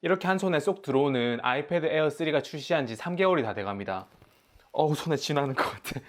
이렇게 한 손에 쏙 들어오는 아이패드 에어 3가 출시한 지 3개월이 다 돼갑니다. 손에 쥐나는 것 같아.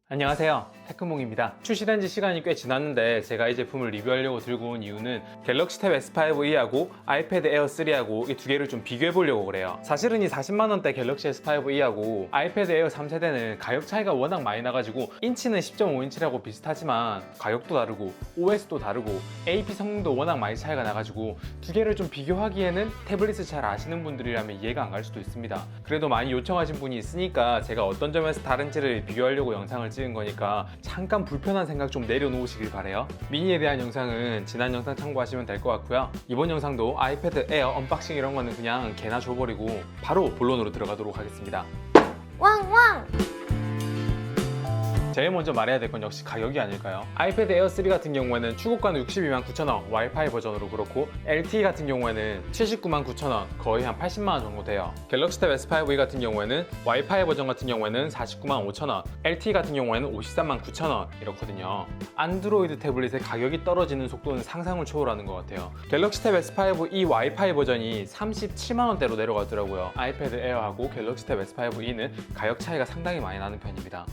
안녕하세요, 테크몽입니다. 출시된 지 시간이 꽤 지났는데 제가 이 제품을 리뷰하려고 들고 온 이유는 갤럭시 탭 S5e하고 아이패드 에어 3하고 이 두 개를 좀 비교해 보려고 그래요. 사실은 이 40만원대 갤럭시 S5e하고 아이패드 에어 3세대는 가격 차이가 워낙 많이 나가지고 인치는 10.5인치라고 비슷하지만 가격도 다르고 OS도 다르고 AP 성능도 워낙 많이 차이가 나가지고 두 개를 좀 비교하기에는 태블릿을 잘 아시는 분들이라면 이해가 안 갈 수도 있습니다. 그래도 많이 요청하신 분이 있으니까 제가 어떤 점에서 다른지를 비교하려고 영상을 찍은 거니까 잠깐 불편한 생각 좀 내려놓으시길 바래요. 미니에 대한 영상은 지난 영상 참고하시면 될 것 같고요. 이번 영상도 아이패드 에어 언박싱 이런 거는 그냥 개나 줘버리고 바로 본론으로 들어가도록 하겠습니다. 왕왕! 제일 먼저 말해야 될 건 역시 가격이 아닐까요? 아이패드 에어 3 같은 경우에는 출고가는 62만 9천원 와이파이 버전으로 그렇고 LTE 같은 경우에는 79만 9천원 거의 한 80만원 정도 돼요. 갤럭시 탭 S5e 같은 경우에는 와이파이 버전 같은 경우에는 49만 5천원 LTE 같은 경우에는 53만 9천원 이렇거든요. 안드로이드 태블릿의 가격이 떨어지는 속도는 상상을 초월하는 것 같아요. 갤럭시 탭 S5e 와이파이 버전이 37만원대로 내려가더라고요. 아이패드 에어하고 갤럭시 탭 S5e는 가격 차이가 상당히 많이 나는 편입니다.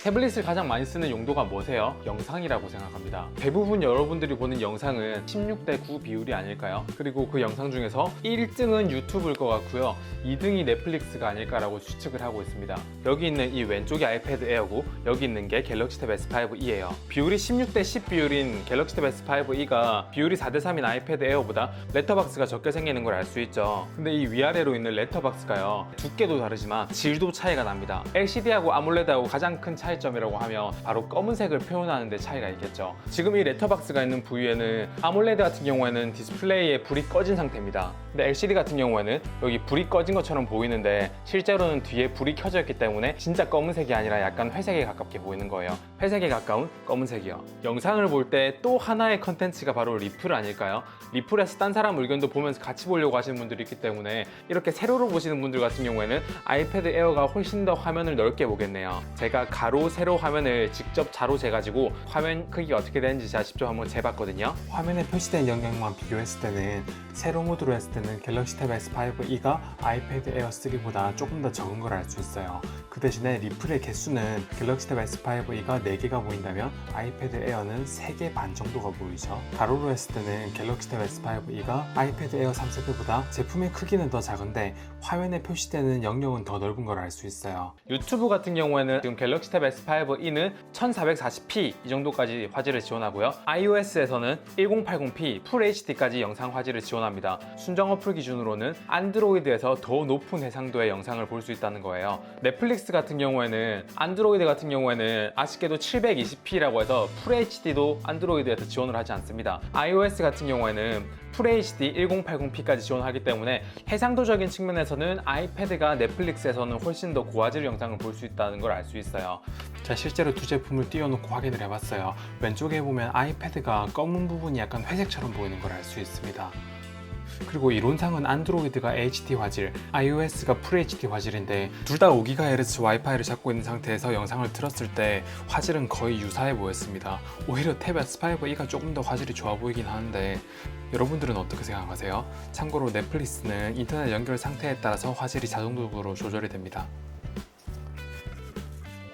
태블릿을 가장 많이 쓰는 용도가 뭐세요? 영상이라고 생각합니다. 대부분 여러분들이 보는 영상은 16대 9 비율이 아닐까요? 그리고 그 영상 중에서 1등은 유튜브일 것 같고요. 2등이 넷플릭스가 아닐까라고 추측을 하고 있습니다. 여기 있는 이 왼쪽이 아이패드 에어고 여기 있는 게 갤럭시 탭 S5e예요. 비율이 16대 10 비율인 갤럭시 탭 S5e가 비율이 4대 3인 아이패드 에어보다 레터박스가 적게 생기는 걸 알 수 있죠. 근데 이 위아래로 있는 레터박스가요. 두께도 다르지만 질도 차이가 납니다. LCD하고 아몰레드하고 가장 큰 차이점이라고 하면 바로 검은색을 표현하는 데 차이가 있겠죠. 지금 이 레터박스가 있는 부위에는 아몰레드 같은 경우에는 디스플레이에 불이 꺼진 상태입니다. 근데 LCD 같은 경우에는 여기 불이 꺼진 것처럼 보이는데 실제로는 뒤에 불이 켜져 있기 때문에 진짜 검은색이 아니라 약간 회색에 가깝게 보이는 거예요. 회색에 가까운 검은색이요. 영상을 볼 때 또 하나의 컨텐츠가 바로 리플 아닐까요? 리플에서 딴 사람 의견도 보면서 같이 보려고 하시는 분들이 있기 때문에 이렇게 세로로 보시는 분들 같은 경우에는 아이패드 에어가 훨씬 더 화면을 넓게 보겠네요. 제가 가로 세로 화면을 직접 자로 재가지고 화면 크기가 어떻게 되는지 제가 직접 한번 재봤거든요. 화면에 표시된 영역만 비교했을 때는 세로 모드로 했을 때는 갤럭시 탭 S5e가 아이패드 에어 3보다 조금 더 적은 걸 알 수 있어요. 그 대신에 리플의 개수는 갤럭시 탭 S5e가 4개가 보인다면 아이패드 에어는 3개 반 정도가 보이죠. 가로로 했을 때는 갤럭시 탭 S5e가 아이패드 에어 3세대보다 제품의 크기는 더 작은데 화면에 표시되는 영역은 더 넓은 걸 알 수 있어요. 유튜브 같은 경우에는 지금 갤럭시 탭 S5e는 1440p 이 정도까지 화질을 지원하고요. iOS에서는 1080p Full HD까지 영상 화질을 지원합니다. 순정 어플 기준으로는 안드로이드에서 더 높은 해상도의 영상을 볼 수 있다는 거예요. 넷플릭스 같은 경우에는 안드로이드 같은 경우에는 아쉽게도 720p라고 해서 Full HD도 안드로이드에서 지원을 하지 않습니다. iOS 같은 경우에는 Full HD 1080p까지 지원하기 때문에 해상도적인 측면에서는 아이패드가 넷플릭스에서는 훨씬 더 고화질 영상을 볼 수 있다는 걸 알 수 있어요. 자, 실제로 두 제품을 띄워놓고 확인을 해봤어요. 왼쪽에 보면 아이패드가 검은 부분이 약간 회색처럼 보이는 걸 알 수 있습니다. 그리고 이론상은 안드로이드가 HD 화질, iOS가 Full HD 화질인데 둘 다 5GHz 와이파이를 잡고 있는 상태에서 영상을 틀었을 때 화질은 거의 유사해 보였습니다. 오히려 탭 S5e가 조금 더 화질이 좋아 보이긴 하는데 여러분들은 어떻게 생각하세요? 참고로 넷플릭스는 인터넷 연결 상태에 따라서 화질이 자동적으로 조절이 됩니다.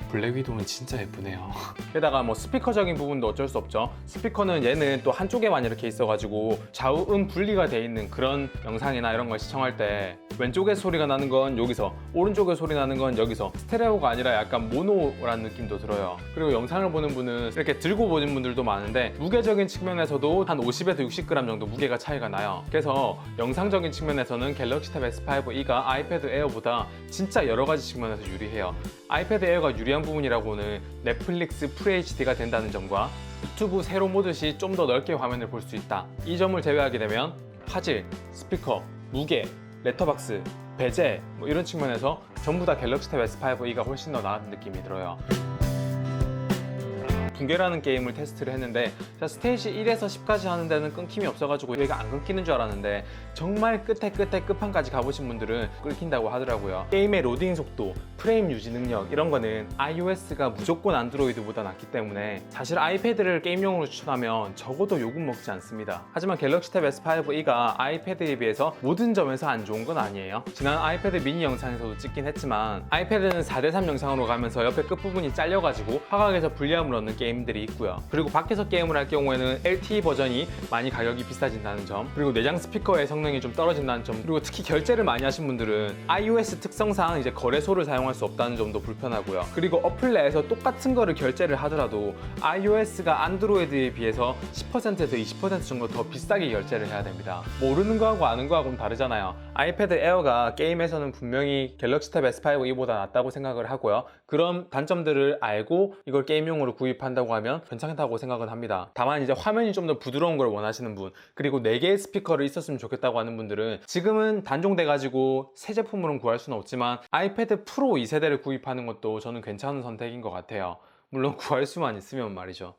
블랙 위도우는 진짜 예쁘네요. 게다가 뭐 스피커적인 부분도 어쩔 수 없죠. 스피커는 얘는 또 한쪽에만 이렇게 있어가지고 좌우음 분리가 돼 있는 그런 영상이나 이런 걸 시청할 때 왼쪽에 소리가 나는 건 여기서, 오른쪽에 소리 나는 건 여기서, 스테레오가 아니라 약간 모노라는 느낌도 들어요. 그리고 영상을 보는 분은 이렇게 들고 보는 분들도 많은데 무게적인 측면에서도 한 50에서 60g 정도 무게가 차이가 나요. 그래서 영상적인 측면에서는 갤럭시 탭 S5e가 아이패드 에어보다 진짜 여러 가지 측면에서 유리해요. 아이패드 에어가 유리한 부분이라고는 넷플릭스 Full HD가 된다는 점과 유튜브 세로 모드 시 좀 더 넓게 화면을 볼 수 있다. 이 점을 제외하게 되면 화질, 스피커, 무게, 레터박스, 배제 뭐 이런 측면에서 전부 다 갤럭시 탭 S5e가 훨씬 더 나은 느낌이 들어요. 붕괴라는 게임을 테스트를 했는데 스테이지 1에서 10까지 하는 데는 끊김이 없어가지고 얘가 안 끊기는 줄 알았는데 정말 끝에 끝판까지 가보신 분들은 끊긴다고 하더라고요. 게임의 로딩 속도, 프레임 유지 능력 이런 거는 iOS가 무조건 안드로이드보다 낫기 때문에 사실 아이패드를 게임용으로 추천하면 적어도 욕은 먹지 않습니다. 하지만 갤럭시 탭 S5e가 아이패드에 비해서 모든 점에서 안 좋은 건 아니에요. 지난 아이패드 미니 영상에서도 찍긴 했지만 아이패드는 4:3 영상으로 가면서 옆에 끝부분이 잘려가지고 화각에서 불리함을 얻는 게임들이 있고요. 그리고 밖에서 게임을 할 경우에는 LTE 버전이 많이 가격이 비싸진다는 점, 그리고 내장 스피커의 성능이 좀 떨어진다는 점, 그리고 특히 결제를 많이 하신 분들은 iOS 특성상 이제 거래소를 사용할 수 없다는 점도 불편하고요. 그리고 어플 내에서 똑같은 거를 결제를 하더라도 iOS가 안드로이드에 비해서 10%에서 20% 정도 더 비싸게 결제를 해야 됩니다. 모르는 거하고 아는 거하고는 다르잖아요. 아이패드 에어가 게임에서는 분명히 갤럭시 탭 S5e보다 낫다고 생각을 하고요. 그런 단점들을 알고 이걸 게임용으로 구입한다고 하면 괜찮다고 생각은 합니다. 다만 이제 화면이 좀 더 부드러운 걸 원하시는 분, 그리고 4개의 스피커를 있었으면 좋겠다고 하는 분들은 지금은 단종돼 가지고 새 제품으로는 구할 수는 없지만 아이패드 프로 2세대를 구입하는 것도 저는 괜찮은 선택인 것 같아요. 물론 구할 수만 있으면 말이죠.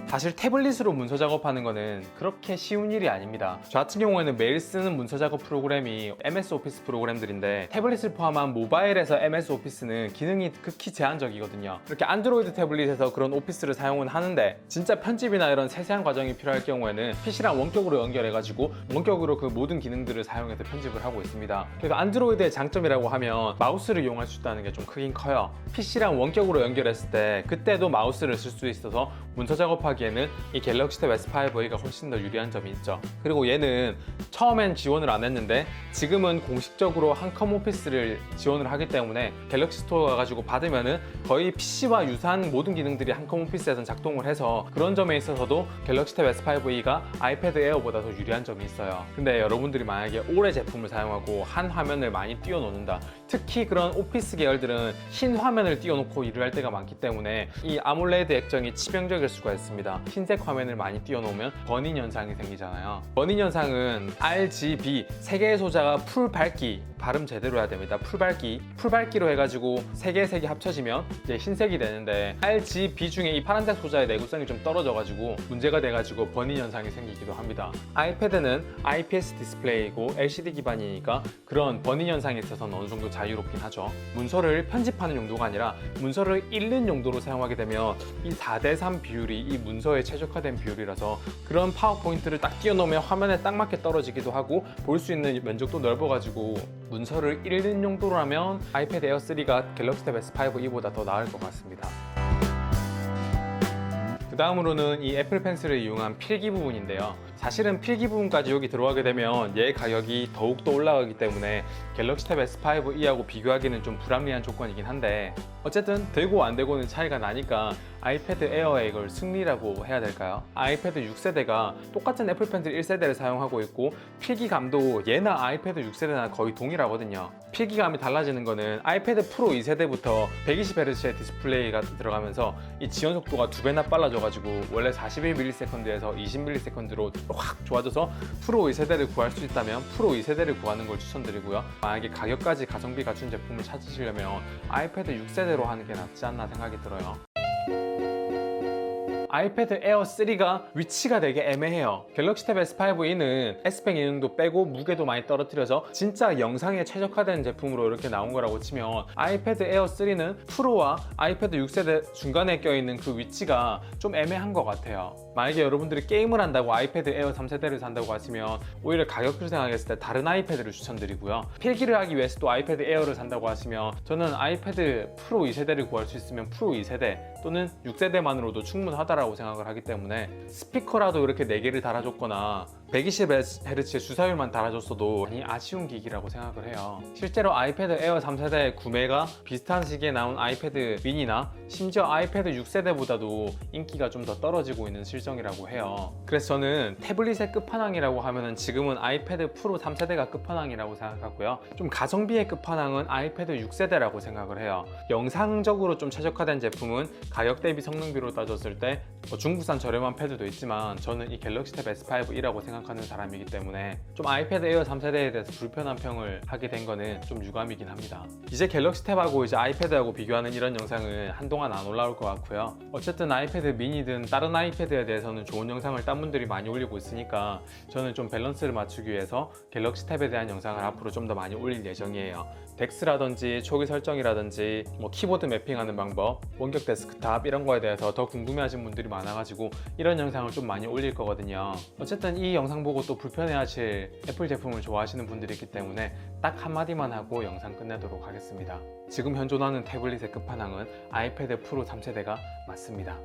사실 태블릿으로 문서 작업하는 거는 그렇게 쉬운 일이 아닙니다. 저 같은 경우에는 매일 쓰는 문서 작업 프로그램이 MS 오피스 프로그램들인데 태블릿을 포함한 모바일에서 MS 오피스는 기능이 극히 제한적이거든요. 이렇게 안드로이드 태블릿에서 그런 오피스를 사용은 하는데 진짜 편집이나 이런 세세한 과정이 필요할 경우에는 PC랑 원격으로 연결해가지고 원격으로 그 모든 기능들을 사용해서 편집을 하고 있습니다. 그래서 안드로이드의 장점이라고 하면 마우스를 이용할 수 있다는 게 좀 크긴 커요. PC랑 원격으로 연결했을 때 그때도 마우스를 쓸 수 있어서 문서 작업하기 에는 이 갤럭시 탭 S5e가 훨씬 더 유리한 점이 있죠. 그리고 얘는 처음엔 지원을 안 했는데 지금은 공식적으로 한컴 오피스를 지원을 하기 때문에 갤럭시 스토어 가가지고 받으면은 거의 PC와 유사한 모든 기능들이 한컴 오피스에선 작동을 해서 그런 점에 있어서도 갤럭시 탭 S5e가 아이패드 에어보다 더 유리한 점이 있어요. 근데 여러분들이 만약에 올해 제품을 사용하고 한 화면을 많이 띄워놓는다, 특히 그런 오피스 계열들은 흰 화면을 띄워놓고 일을 할 때가 많기 때문에 이 아몰레드 액정이 치명적일 수가 있습니다. 흰색 화면을 많이 띄워놓으면 버닝 현상이 생기잖아요. 버닝 현상은 RGB 3개의 소자가 풀 밝기, 발음 제대로 해야 됩니다. 풀밝기로 해가지고 3개의 색이 합쳐지면 이제 흰색이 되는데 RGB 중에 이 파란색 소자의 내구성이 좀 떨어져가지고 문제가 돼가지고 버닝 현상이 생기기도 합니다. 아이패드는 IPS 디스플레이고 LCD 기반이니까 그런 버닝 현상에 있어서는 어느 정도 자유롭긴 하죠. 문서를 편집하는 용도가 아니라 문서를 읽는 용도로 사용하게 되면 이 4:3 비율이 이 문서에 최적화된 비율이라서 그런 파워포인트를 딱 띄워놓으면 화면에 딱 맞게 떨어지기도 하고 볼 수 있는 면적도 넓어가지고 문서를 읽는 용도라면 아이패드 에어 3가 갤럭시 탭 S5e보다 더 나을 것 같습니다. 그 다음으로는 이 애플 펜슬을 이용한 필기 부분인데요. 사실은 필기 부분까지 여기 들어가게 되면 얘 가격이 더욱더 올라가기 때문에 갤럭시 탭 S5e하고 비교하기는 좀 불합리한 조건이긴 한데 어쨌든 되고 안 되고는 차이가 나니까 아이패드 에어에 이걸 승리라고 해야 될까요? 아이패드 6세대가 똑같은 애플 펜슬 1세대를 사용하고 있고 필기감도 얘나 아이패드 6세대나 거의 동일하거든요. 필기감이 달라지는 거는 아이패드 프로 2세대부터 120Hz의 디스플레이가 들어가면서 이 지원 속도가 2배나 빨라져가지고 원래 41ms에서 20ms로 확 좋아져서 프로 2세대를 구할 수 있다면 프로 2세대를 구하는 걸 추천드리고요. 만약에 가격까지 가성비 갖춘 제품을 찾으시려면 아이패드 6세대로 하는 게 낫지 않나 생각이 들어요. 아이패드 에어 3가 위치가 되게 애매해요. 갤럭시 탭 S5e는 S펜 기능도 빼고 무게도 많이 떨어뜨려서 진짜 영상에 최적화된 제품으로 이렇게 나온 거라고 치면 아이패드 에어 3는 프로와 아이패드 6세대 중간에 껴있는 그 위치가 좀 애매한 것 같아요. 만약에 여러분들이 게임을 한다고 아이패드 에어 3세대를 산다고 하시면 오히려 가격을 생각했을 때 다른 아이패드를 추천드리고요. 필기를 하기 위해서도 아이패드 에어를 산다고 하시면 저는 아이패드 프로 2세대를 구할 수 있으면 프로 2세대 또는 6세대만으로도 충분하다라고 생각을 하기 때문에 스피커라도 이렇게 4개를 달아줬거나 120Hz의 주사율만 달아줬어도 많이 아쉬운 기기라고 생각을 해요. 실제로 아이패드 에어 3세대 구매가 비슷한 시기에 나온 아이패드 미니나 심지어 아이패드 6세대보다도 인기가 좀 더 떨어지고 있는 실정이라고 해요. 그래서 저는 태블릿의 끝판왕이라고 하면은 지금은 아이패드 프로 3세대가 끝판왕이라고 생각하고요. 좀 가성비의 끝판왕은 아이패드 6세대라고 생각을 해요. 영상적으로 좀 최적화된 제품은 가격 대비 성능비로 따졌을 때 중국산 저렴한 패드도 있지만 저는 이 갤럭시 탭 S5e라고 생각합니다. 생각하는 사람이기 때문에 좀 아이패드 에어 3세대에 대해서 불편한 평을 하게 된 거는 좀 유감이긴 합니다. 이제 갤럭시 탭하고 이제 아이패드하고 비교하는 이런 영상은 한동안 안 올라올 것 같고요. 어쨌든 아이패드 미니든 다른 아이패드에 대해서는 좋은 영상을 딴 분들이 많이 올리고 있으니까 저는 좀 밸런스를 맞추기 위해서 갤럭시 탭에 대한 영상을 앞으로 좀 더 많이 올릴 예정이에요. 덱스라든지 초기 설정이라든지 뭐 키보드 매핑하는 방법, 원격 데스크탑 이런 거에 대해서 더 궁금해하신 분들이 많아가지고 이런 영상을 좀 많이 올릴 거거든요. 어쨌든 이 영상 보고 또 불편해하실 애플 제품을 좋아하시는 분들이 있기 때문에 딱 한마디만 하고 영상 끝내도록 하겠습니다. 지금 현존하는 태블릿의 끝판왕은 아이패드 프로 3세대가 맞습니다.